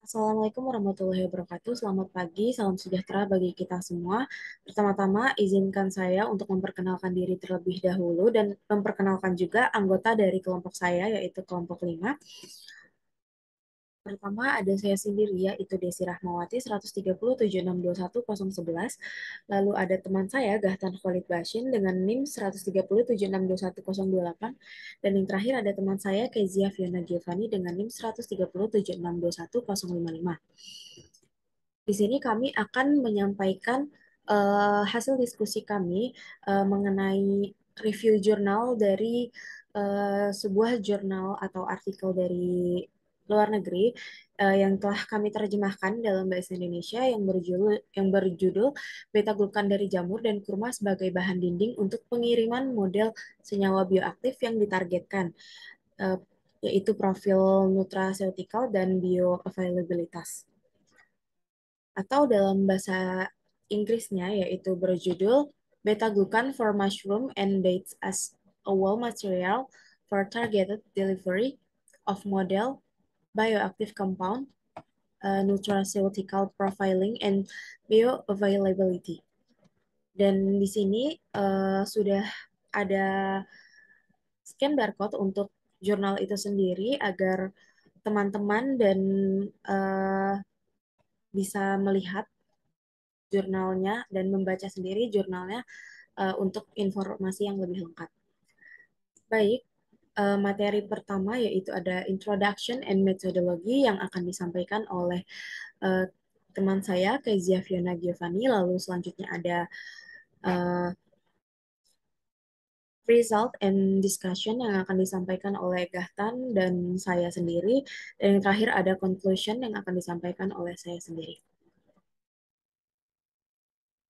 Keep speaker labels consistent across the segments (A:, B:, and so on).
A: Assalamualaikum warahmatullahi wabarakatuh. Selamat pagi, salam sejahtera bagi kita semua. Pertama-tama, izinkan saya untuk memperkenalkan diri terlebih dahulu dan memperkenalkan juga anggota dari kelompok saya, yaitu kelompok 5. Pertama ada saya sendiri, yaitu Desi Rahmawati 13076210111. Lalu ada teman saya, Gahtan Khalid Bashin dengan NIM 13076210128. Dan yang terakhir ada teman saya, Kezia Fiona Giovanni dengan NIM 13076210155. Di sini kami akan menyampaikan hasil diskusi kami mengenai review jurnal dari sebuah jurnal atau artikel dari luar negeri yang telah kami terjemahkan dalam bahasa Indonesia yang berjudul beta glukan dari jamur dan kurma sebagai bahan dinding untuk pengiriman model senyawa bioaktif yang ditargetkan, eh, yaitu profil nutraceutikal dan bioavailabilitas, atau dalam bahasa Inggrisnya yaitu berjudul Beta-glucan for Mushroom and Dates as a Raw Material for Targeted Delivery of Model Bioactive Compound, Nutraceutical Profiling and Bioavailability. Dan di sini sudah ada scan barcode untuk jurnal itu sendiri agar teman-teman dan uh, bisa melihat jurnalnya dan membaca sendiri jurnalnya untuk informasi yang lebih lengkap. Baik, materi pertama yaitu ada Introduction and Methodology yang akan disampaikan oleh uh, teman saya, Kezia Fiona Giovanni. Lalu selanjutnya ada uh, Result and Discussion yang akan disampaikan oleh Gahtan dan saya sendiri. Dan yang terakhir ada Conclusion yang akan disampaikan oleh saya sendiri.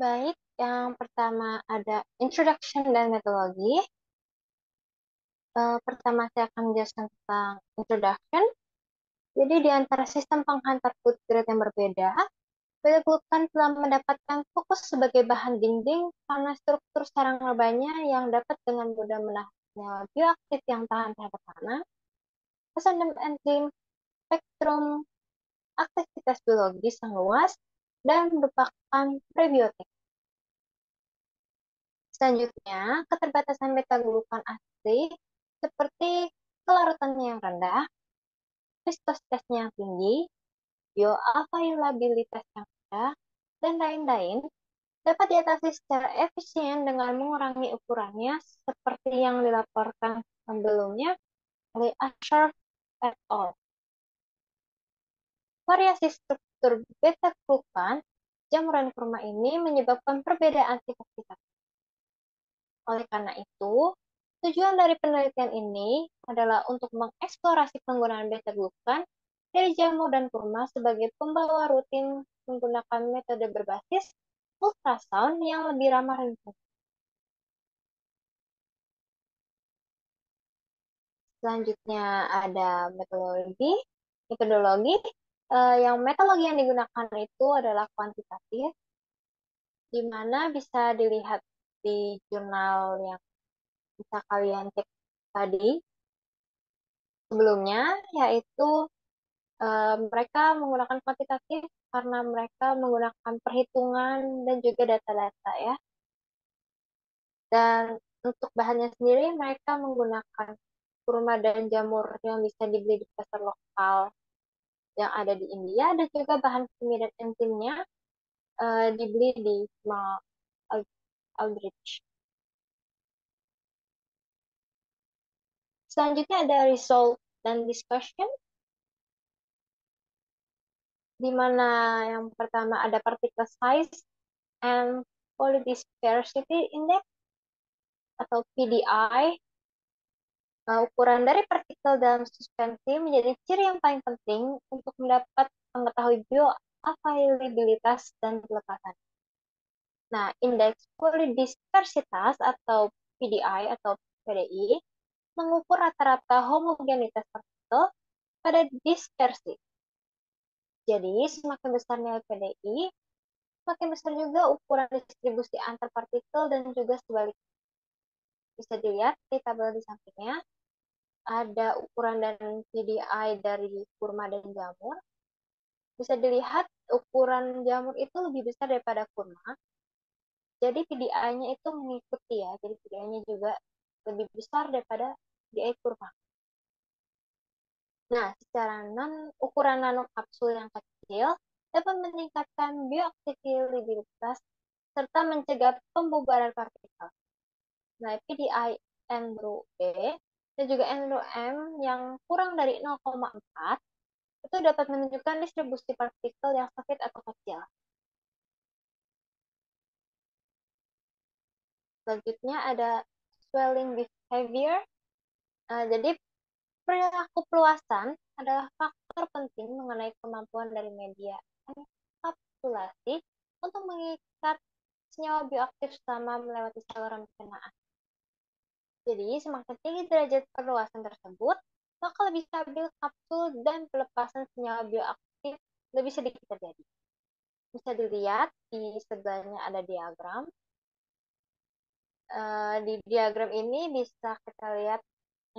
B: Baik, yang pertama ada introduction dan metodologi. Pertama saya akan menjelaskan tentang introduction. Jadi di antara sistem penghantar food grade yang berbeda, beta-glukan telah mendapatkan fokus sebagai bahan dinding karena struktur sarang lebahnya yang dapat dengan mudah menahan senyawa bioaktif yang tahan terhadap tanah, pesan enzim, spektrum aktivitas biologis yang luas, dan merupakan prebiotik. Selanjutnya, keterbatasan beta-glukan asli seperti kelarutannya yang rendah, viscositasnya yang tinggi, bioavailabilitas yang rendah, dan lain-lain dapat diatasi secara efisien dengan mengurangi ukurannya seperti yang dilaporkan sebelumnya oleh Asher et al. Variasi struktur beta-glukan jamur dan kurma ini menyebabkan perbedaan sikap. Oleh karena itu, tujuan dari penelitian ini adalah untuk mengeksplorasi penggunaan beta-glukan dari jamur dan kurma sebagai pembawa rutin menggunakan metode berbasis ultrasound yang lebih ramah lingkungan. Selanjutnya ada metodologi. Metodologi metodologi yang digunakan itu adalah kuantitatif, di mana bisa dilihat di jurnal yang bisa kalian cek tadi sebelumnya, yaitu mereka menggunakan kuantitatif karena mereka menggunakan perhitungan dan juga data-data ya. Dan untuk bahannya sendiri mereka menggunakan kurma dan jamur yang bisa dibeli di pasar lokal yang ada di India, dan juga bahan kimia dan enzimnya dibeli di Small Aldrich. Selanjutnya ada result dan discussion, di mana yang pertama ada particle size and polydispersity index atau PDI. Ukuran dari partikel dalam suspensi menjadi ciri yang paling penting untuk mendapat mengetahui bioavailabilitas dan pelepasan. Nah, indeks polydispersitas atau PDI atau PDI mengukur rata-rata homogenitas partikel pada dispersi. Jadi, semakin besar nilai PDI, semakin besar juga ukuran distribusi antar partikel dan juga sebaliknya. Bisa dilihat di tabel di sampingnya, ada ukuran dan PDI dari kurma dan jamur. bisa dilihat ukuran jamur itu lebih besar daripada kurma. Jadi PDI-nya itu mengikuti ya. Jadi PDI-nya juga lebih besar daripada PDI kurma. Nah, secara ukuran nanokapsul yang kecil dapat meningkatkan bioaktabilitas serta mencegah pembubaran partikel. Nah, PDI N-ROE dan juga N-ROM yang kurang dari 0,4 itu dapat menunjukkan distribusi partikel yang sakit atau kecil. Selanjutnya ada swelling behavior. Jadi perilaku peluasan adalah faktor penting mengenai kemampuan dari media enkapsulasi untuk mengikat senyawa bioaktif selama melewati saluran pencernaan. Jadi, semakin tinggi derajat perluasan tersebut, maka lebih stabil kapsul dan pelepasan senyawa bioaktif lebih sedikit terjadi. Bisa dilihat di sebelahnya ada diagram. Di diagram ini bisa kita lihat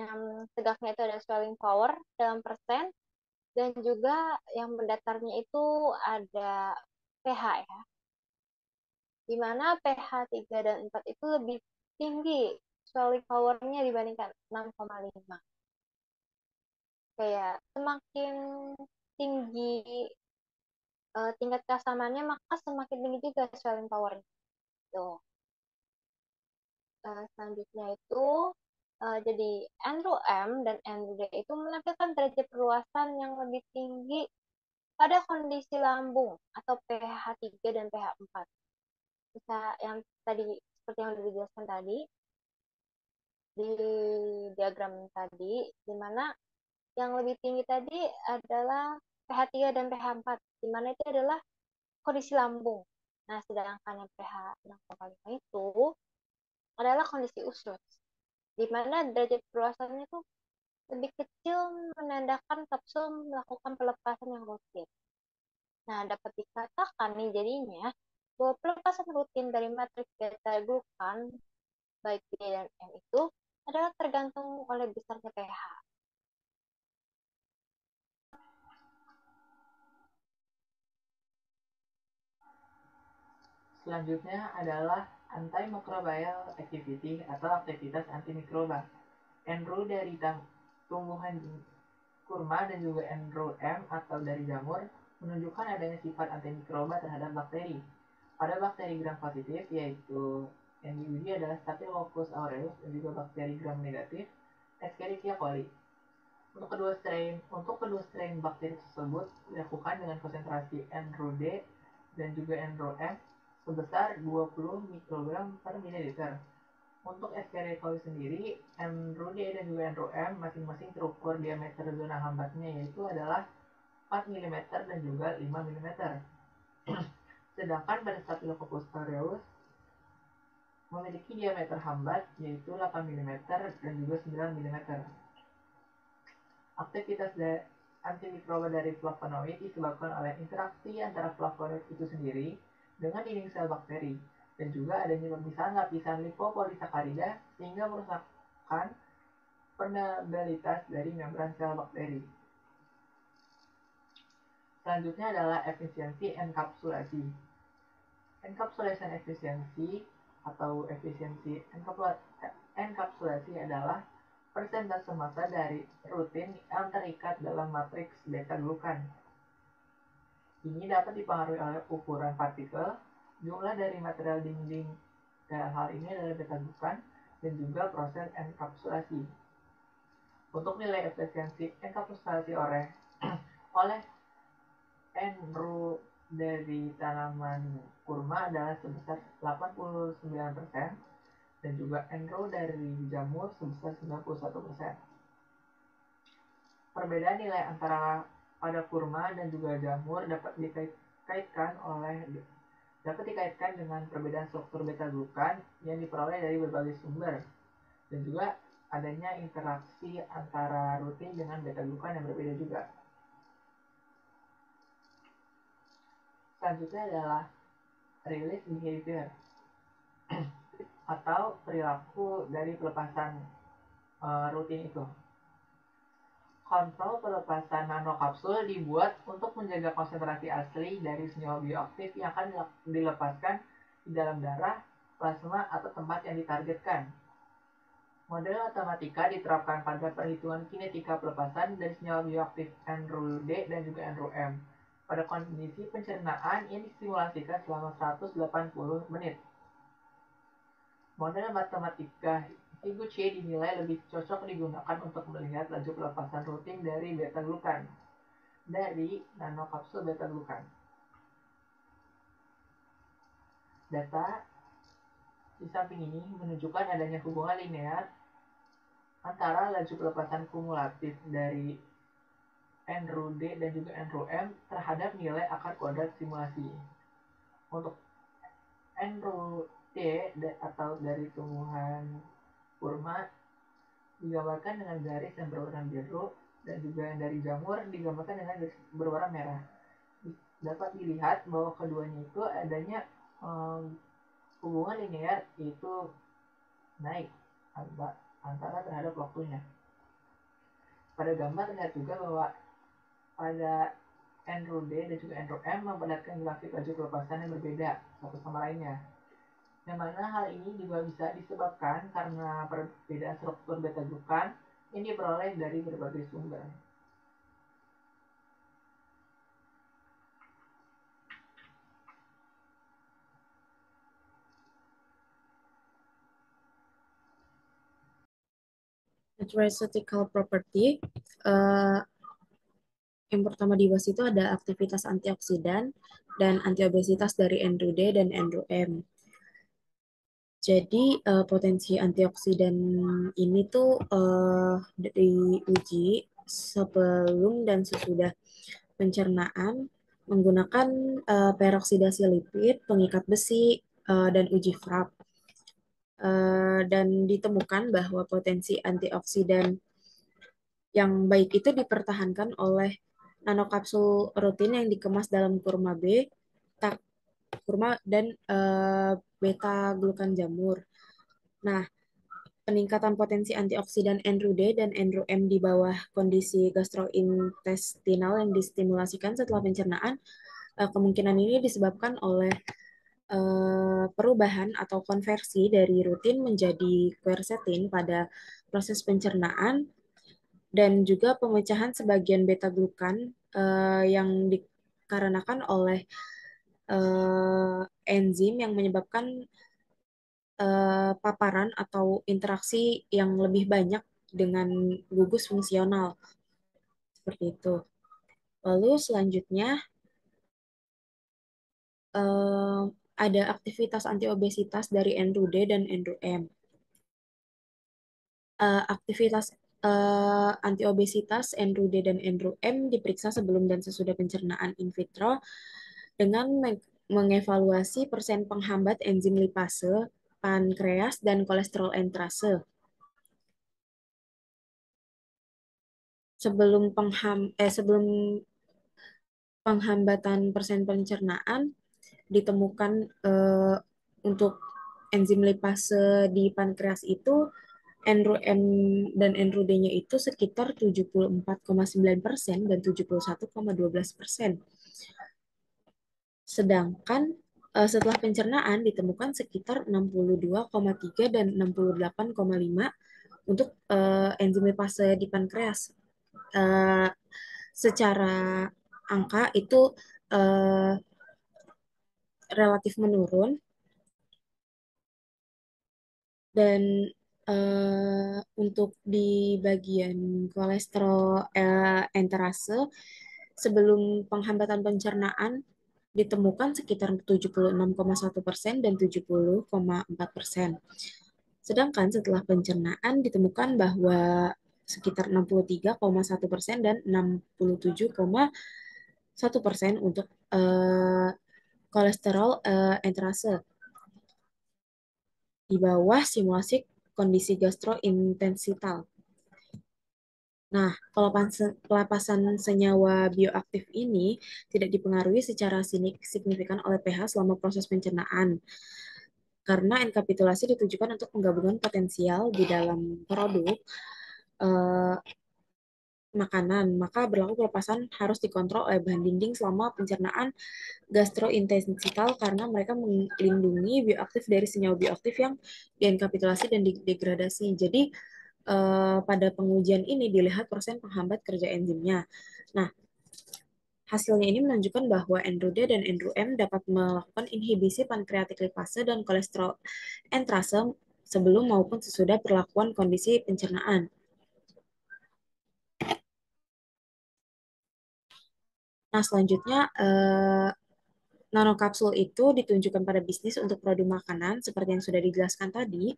B: yang tegaknya itu ada swelling power dalam persen, dan juga yang mendatarnya itu ada pH ya. Di mana pH 3 dan 4 itu lebih tinggi swelling power-nya dibandingkan 6,5. Kayak semakin tinggi tingkat keasamannya, maka semakin tinggi juga swelling power-nya. Tuh. Selanjutnya itu jadi N-ROM dan N-ROD itu menampilkan derajat perluasan yang lebih tinggi pada kondisi lambung atau pH 3 dan pH 4. Bisa yang tadi seperti yang sudah dijelaskan tadi di diagram tadi, di mana yang lebih tinggi tadi adalah pH 3 dan pH 4, di mana itu adalah kondisi lambung. Nah, sedangkan yang pH 6,5 itu adalah kondisi usus, di mana derajat perluasannya itu lebih kecil, menandakan kapsul melakukan pelepasan yang rutin. Nah, dapat dikatakan nih jadinya bahwa pelepasan rutin dari matriks beta glukan baik D dan M itu adalah tergantung oleh besarnya pH.
C: Selanjutnya adalah antimicrobial activity atau aktivitas antimikroba. Enro dari tumbuhan kurma dan juga NROM atau dari jamur menunjukkan adanya sifat antimikroba terhadap bakteri. Pada bakteri gram positif yaitu NUD adalah Staphylococcus aureus dan juga bakteri gram negatif Escherichia coli. Untuk kedua strain bakteri tersebut dilakukan dengan konsentrasi NROD dan juga NROM sebesar 20 mikrogram per mililiter. Untuk Escherichia coli sendiri, NROD dan juga NROM masing-masing terukur diameter zona hambatnya yaitu adalah 4 mm dan juga 5 mm. Sedangkan pada Staphylococcus aureus memiliki diameter hambat yaitu 8 mm dan juga 9 mm. Aktivitas antimikroba dari flavonoid disebabkan oleh interaksi antara flavonoid itu sendiri dengan dinding sel bakteri dan juga adanya lapisan lipopolisakarida sehingga merusakkan permeabilitas dari membran sel bakteri. Selanjutnya adalah efisiensi enkapsulasi. Encapsulation efisiensi atau efisiensi enkapsulasi adalah persentase massa dari rutin yang terikat dalam matriks beta glukan. Ini dapat dipengaruhi oleh ukuran partikel, jumlah dari material dinding, dalam hal ini adalah beta glukan, dan juga proses enkapsulasi. Untuk nilai efisiensi enkapsulasi oleh N-RU dari tanaman kurma adalah sebesar 89%, dan juga N-RO dari jamur sebesar 91%. Perbedaan nilai antara pada kurma dan juga jamur dapat dikaitkan dengan perbedaan struktur beta glukan yang diperoleh dari berbagai sumber dan juga adanya interaksi antara rutin dengan beta glukan yang berbeda juga. Selanjutnya adalah release behavior atau perilaku dari pelepasan rutin itu. Kontrol pelepasan nanokapsul dibuat untuk menjaga konsentrasi asli dari senyawa bioaktif yang akan dilepaskan di dalam darah, plasma, atau tempat yang ditargetkan. Model matematika diterapkan pada perhitungan kinetika pelepasan dari senyawa bioaktif NRU-D dan juga NRU-M pada kondisi pencernaan yang disimulasikan selama 180 menit. Model matematika Higuchi dinilai lebih cocok digunakan untuk melihat laju pelepasan rutin dari beta-glukan dari nanokapsul beta-glukan. Data di samping ini menunjukkan adanya hubungan linear antara laju pelepasan kumulatif dari NRU-D dan juga NRU-M terhadap nilai akar kuadrat simulasi. Untuk NRU-D atau dari tumbuhan kurma digambarkan dengan garis yang berwarna biru dan juga yang dari jamur digambarkan dengan garis berwarna merah. Dapat dilihat bahwa keduanya itu adanya hubungan linear itu naik antara terhadap waktunya. Pada gambar terlihat juga bahwa pada NRU-D dan juga NRU-M memperlihatkan grafik laju pelepasan yang berbeda satu sama lainnya. Yang mana hal ini juga bisa disebabkan karena perbedaan struktur beta-glukan yang diperoleh dari berbagai sumber.
A: Nutraceutical property, yang pertama dibahas itu ada aktivitas antioksidan dan antiobesitas dari NRU-D dan NRU-M. Jadi potensi antioksidan ini tuh diuji sebelum dan sesudah pencernaan menggunakan peroksidasi lipid, pengikat besi, dan uji FRAP. Dan ditemukan bahwa potensi antioksidan yang baik itu dipertahankan oleh nanokapsul rutin yang dikemas dalam kurma B, kurma dan beta glukan jamur. Nah, peningkatan potensi antioksidan NRU-D dan NRU-M di bawah kondisi gastrointestinal yang distimulasikan setelah pencernaan, kemungkinan ini disebabkan oleh perubahan atau konversi dari rutin menjadi quercetin pada proses pencernaan dan juga pemecahan sebagian beta glukan yang dikarenakan oleh enzim yang menyebabkan paparan atau interaksi yang lebih banyak dengan gugus fungsional seperti itu. Lalu selanjutnya ada aktivitas antiobesitas dari NRU-D dan NRU-M. Aktivitas antiobesitas NRU-D dan NRU-M diperiksa sebelum dan sesudah pencernaan in vitro dengan mengevaluasi persen penghambat enzim lipase, pankreas, dan kolesterol enterase. Sebelum penghambatan persen pencernaan ditemukan untuk enzim lipase di pankreas itu NRU-M dan NRU-D-nya itu sekitar 74,9% dan 71,12%. Sedangkan setelah pencernaan ditemukan sekitar 62,3 dan 68,5 untuk enzim lipase di pankreas. Secara angka itu relatif menurun dan untuk di bagian kolesterol enterase sebelum penghambatan pencernaan ditemukan sekitar 76,1% dan 70,4%. Sedangkan setelah pencernaan ditemukan bahwa sekitar 63,1% dan 67,1% untuk kolesterol enterase di bawah simulasi kondisi gastrointensital. Nah, pelepasan senyawa bioaktif ini tidak dipengaruhi secara signifikan oleh pH selama proses pencernaan. Karena enkapitulasi ditujukan untuk penggabungan potensial di dalam produk makanan, maka berlaku pelepasan harus dikontrol oleh bahan dinding selama pencernaan gastrointestinal karena mereka melindungi bioaktif dari senyawa bioaktif yang dienkapsulasi dan degradasi. Jadi pada pengujian ini dilihat persen penghambat kerja enzimnya. Nah, hasilnya ini menunjukkan bahwa N-RUDA dan N-RUM dapat melakukan inhibisi pankreatik lipase dan kolesterol entrase sebelum maupun sesudah perlakuan kondisi pencernaan. Nah, selanjutnya nanokapsul itu ditunjukkan pada bisnis untuk produk makanan seperti yang sudah dijelaskan tadi.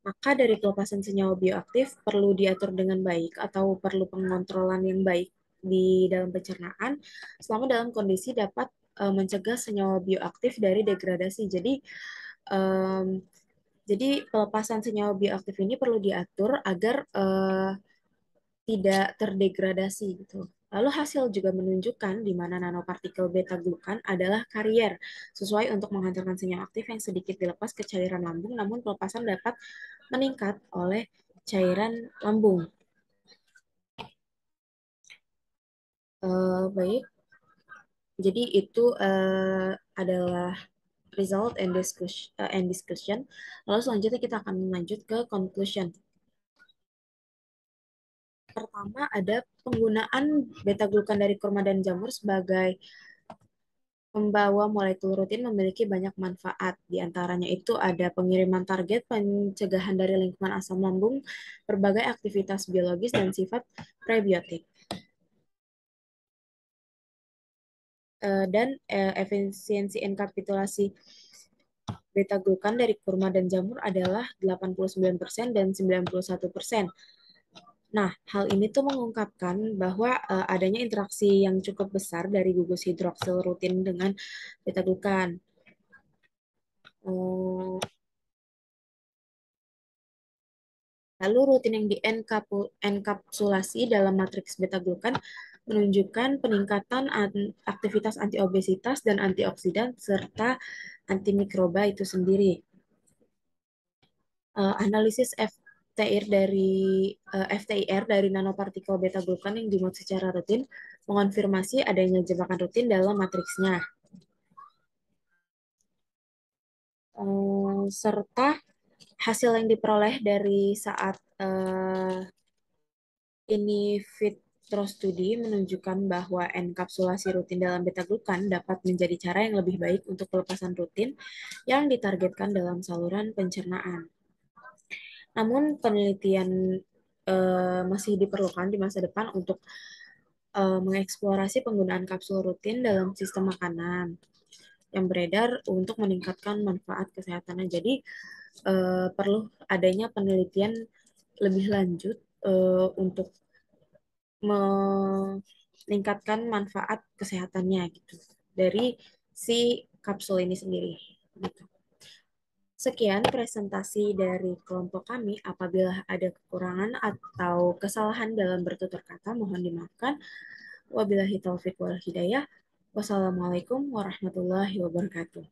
A: Maka dari pelepasan senyawa bioaktif perlu diatur dengan baik atau perlu pengontrolan yang baik di dalam pencernaan selama dalam kondisi dapat mencegah senyawa bioaktif dari degradasi. Um, jadi pelepasan senyawa bioaktif ini perlu diatur agar tidak terdegradasi gitu. Lalu hasil juga menunjukkan di mana nanopartikel beta glukan adalah karier sesuai untuk menghantarkan senyawa aktif yang sedikit dilepas ke cairan lambung, namun pelepasan dapat meningkat oleh cairan lambung. Baik, jadi itu adalah result and discussion. Lalu selanjutnya kita akan lanjut ke conclusion. Pertama ada penggunaan beta glukan dari kurma dan jamur sebagai pembawa molekul rutin memiliki banyak manfaat. Di antaranya itu ada pengiriman target, pencegahan dari lingkungan asam lambung, berbagai aktivitas biologis, dan sifat prebiotik. Dan efisiensi enkapsulasi beta glukan dari kurma dan jamur adalah 89% dan 91%. Nah, hal ini tuh mengungkapkan bahwa adanya interaksi yang cukup besar dari gugus hidroksil rutin dengan beta glukan. Lalu rutin yang dienkapsulasi dalam matriks beta glukan menunjukkan peningkatan aktivitas antiobesitas dan antioksidan serta antimikroba itu sendiri. Analisis FTIR dari nanopartikel beta glukan yang dimuat secara rutin mengonfirmasi adanya jebakan rutin dalam matriksnya. Serta hasil yang diperoleh dari saat in vitro studi menunjukkan bahwa enkapsulasi rutin dalam beta glukan dapat menjadi cara yang lebih baik untuk pelepasan rutin yang ditargetkan dalam saluran pencernaan. Namun penelitian masih diperlukan di masa depan untuk mengeksplorasi penggunaan kapsul rutin dalam sistem makanan yang beredar untuk meningkatkan manfaat kesehatannya. Jadi perlu adanya penelitian lebih lanjut untuk meningkatkan manfaat kesehatannya gitu dari si kapsul ini sendiri. Gitu. Sekian presentasi dari kelompok kami. Apabila ada kekurangan atau kesalahan dalam bertutur kata, mohon dimaafkan. Wabillahi taufiq wal hidayah. Wassalamualaikum warahmatullahi wabarakatuh.